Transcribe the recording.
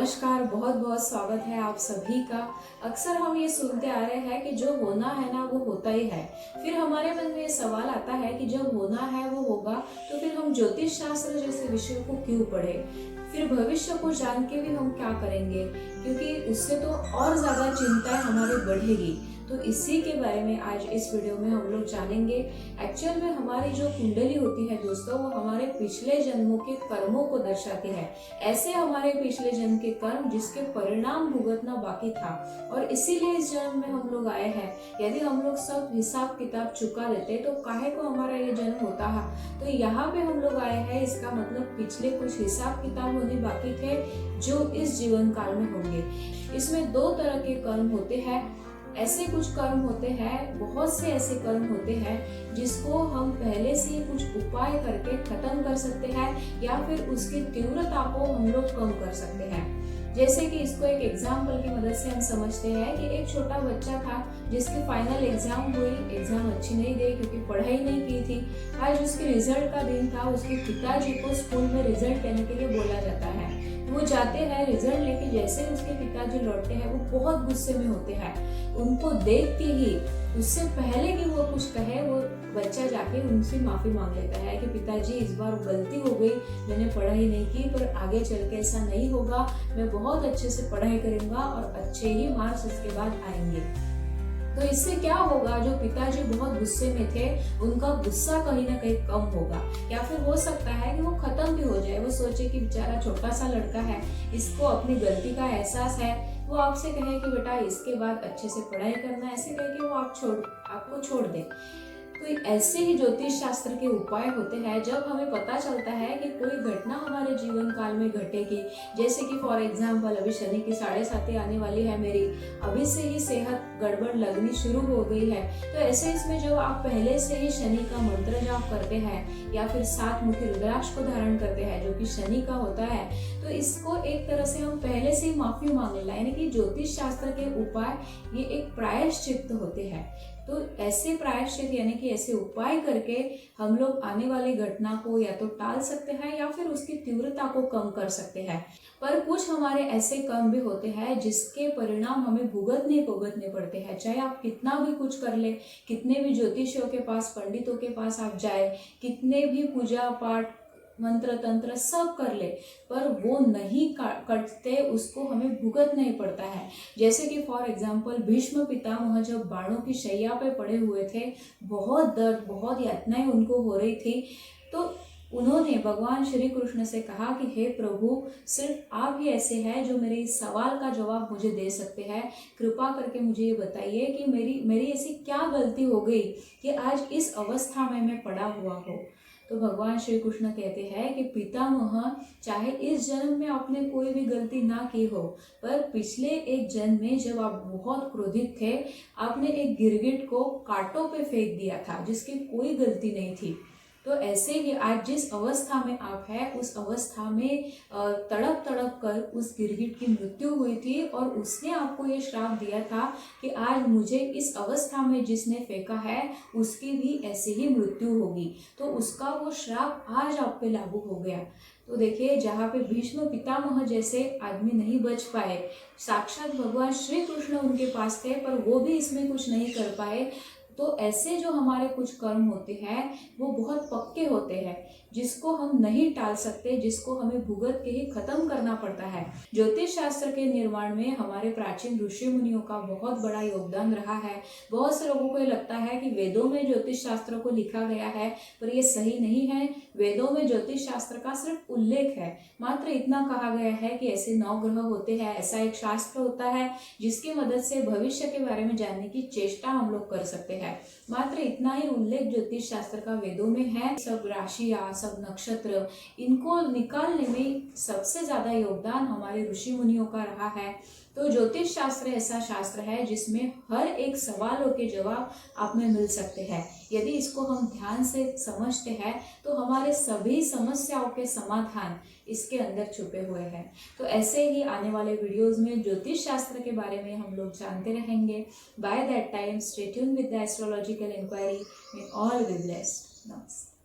नमस्कार, बहुत बहुत स्वागत है आप सभी का। अक्सर हम ये सुनते आ रहे हैं कि जो होना है ना वो होता ही है। फिर हमारे मन में ये सवाल आता है कि जब होना है वो होगा तो फिर हम ज्योतिष शास्त्र जैसे विषय को क्यों पढ़े, फिर भविष्य को जान के भी हम क्या करेंगे, क्योंकि उससे तो और ज्यादा चिंताएं हमारी बढ़ेगी। तो इसी के बारे में आज इस वीडियो में हम लोग जानेंगे। एक्चुअल में हमारी जो कुंडली होती है दोस्तों, वो हमारे पिछले जन्मों के कर्मों को दर्शाती है। ऐसे हमारे पिछले जन्म के कर्म जिसके परिणाम भुगतना बाकी था, और इसीलिए इस जन्म में हम लोग आए हैं। यदि हम लोग सब हिसाब किताब चुका देते तो काहे को हमारा ये जन्म होता है। तो यहाँ पे हम लोग आए हैं, इसका मतलब पिछले कुछ हिसाब किताब होने बाकी थे जो इस जीवन काल में होंगे। इसमें दो तरह के कर्म होते हैं। ऐसे कुछ कर्म होते हैं, बहुत से ऐसे कर्म होते हैं जिसको हम पहले से कुछ उपाय करके खत्म कर सकते हैं, या फिर उसकी तीव्रता को हम लोग कम कर सकते हैं। जैसे कि इसको एक एग्जाम्पल की मदद से हम समझते हैं कि एक छोटा बच्चा था जिसकी फाइनल एग्जाम हुई। एग्जाम अच्छी नहीं गई क्योंकि पढ़ाई नहीं की थी। आज उसके रिजल्ट का दिन था। उसके पिताजी को स्कूल में रिजल्ट लेने के लिए बोला जाता है। वो जाते हैं रिजल्ट लेके। जैसे उसके पिताजी लौटते हैं वो बहुत गुस्से में होते हैं। उनको देख के ही, उससे पहले कि वो कुछ कहे, वो बच्चा जाके उनसे माफी मांग लेता है कि पिताजी इस बार गलती हो गई, मैंने पढ़ाई नहीं की, पर आगे चल के ऐसा नहीं होगा। मैं बहुत अच्छे से पढ़ाई करूंगा और अच्छे ही मार्क्स इसके बाद आएंगे। तो इससे क्या होगा, जो पिताजी बहुत गुस्से में थे उनका गुस्सा कहीं ना कहीं कम होगा, या फिर हो सकता है कि वो खत्म भी हो जाए। वो सोचे कि बेचारा छोटा सा लड़का है, इसको अपनी गलती का एहसास है। वो आपसे कहे कि बेटा इसके बाद अच्छे से पढ़ाई करना, ऐसे कह के वो आपको छोड़ दे। तो ऐसे ही ज्योतिष शास्त्र के उपाय होते हैं। जब हमें पता चलता है कि कोई घटना हमारे जीवन काल में घटेगी, जैसे कि फॉर एग्जाम्पल अभी शनि की 7.5 आने वाली है मेरी, अभी से ही सेहत गड़बड़ लगनी शुरू हो गई है, तो ऐसे इसमें जब आप पहले से ही शनि का मंत्र जाप करते हैं या फिर 7 मुखी रुद्राक्ष को धारण करते हैं जो कि शनि का होता है, तो इसको एक तरह से हम पहले से ही माफी मांग लेना, यानी कि ज्योतिष शास्त्र के उपाय ये एक प्रायश्चित होते हैं। तो ऐसे प्रायश्चित यानी कि ऐसे उपाय करके हम लोग आने वाली घटना को या तो टाल सकते हैं या फिर उसकी तीव्रता को कम कर सकते हैं। पर कुछ हमारे ऐसे कर्म भी होते हैं जिसके परिणाम हमें भुगतने पड़ते हैं। चाहे आप कितना भी कुछ कर ले, कितने भी ज्योतिषियों के पास, पंडितों के पास आप जाए, कितने भी पूजा पाठ मंत्र तंत्र सब कर ले, पर वो नहीं कटते, उसको हमें भुगतना ही पड़ता है। जैसे कि फॉर एग्जाम्पल भीष्म पितामह जब बाणों की शैया पे पड़े हुए थे, बहुत दर्द, बहुत यातनाएं उनको हो रही थी, तो उन्होंने भगवान श्री कृष्ण से कहा कि हे प्रभु, सिर्फ आप ही ऐसे हैं जो मेरे इस सवाल का जवाब मुझे दे सकते हैं। कृपा करके मुझे ये बताइए कि मेरी ऐसी क्या गलती हो गई कि आज इस अवस्था में मैं पड़ा हुआ हूँ। तो भगवान श्री कृष्ण कहते हैं कि पितामह, चाहे इस जन्म में आपने कोई भी गलती ना की हो, पर पिछले एक जन्म में जब आप बहुत क्रोधित थे, आपने एक गिरगिट को कांटों पे फेंक दिया था जिसकी कोई गलती नहीं थी। तो ऐसे ही आज जिस अवस्था में आप हैं, उस अवस्था में तड़प तड़प कर उस गिरगिट की मृत्यु हुई थी, और उसने आपको ये श्राप दिया था कि आज मुझे इस अवस्था में जिसने फेंका है उसकी भी ऐसे ही मृत्यु होगी। तो उसका वो श्राप आज आप पे लागू हो गया। तो देखिए, जहाँ पे भीष्म पितामह जैसे आदमी नहीं बच पाए, साक्षात भगवान श्री कृष्ण उनके पास थे, पर वो भी इसमें कुछ नहीं कर पाए। तो ऐसे जो हमारे कुछ कर्म होते हैं वो बहुत पक्के होते हैं, जिसको हम नहीं टाल सकते, जिसको हमें भुगत के ही खत्म करना पड़ता है। ज्योतिष शास्त्र के निर्माण में हमारे प्राचीन ऋषि मुनियों का बहुत बड़ा योगदान रहा है। बहुत से लोगों को ये लगता है कि वेदों में ज्योतिष शास्त्र को लिखा गया है, पर ये सही नहीं है। वेदों में ज्योतिष शास्त्र का सिर्फ उल्लेख है। मात्र इतना कहा गया है कि ऐसे 9 ग्रह होते हैं, ऐसा एक शास्त्र होता है जिसकी मदद से भविष्य के बारे में जानने की चेष्टा हम लोग कर सकते हैं। मात्र इतना ही उल्लेख ज्योतिष शास्त्र का वेदों में है। सब राशियां, सब नक्षत्र, इनको निकालने में सबसे ज्यादा योगदान हमारे ऋषि मुनियों का रहा है। तो ज्योतिष शास्त्र ऐसा शास्त्र है जिसमें हर एक सवालों के जवाब आप में मिल सकते हैं। यदि इसको हम ध्यान से समझते हैं तो हमारे सभी समस्याओं के समाधान इसके अंदर छुपे हुए हैं। तो ऐसे ही आने वाले वीडियोस में ज्योतिष शास्त्र के बारे में हम लोग जानते रहेंगे। By that time stay tuned with the astrological inquiry. May all be blessed. नमस्ते।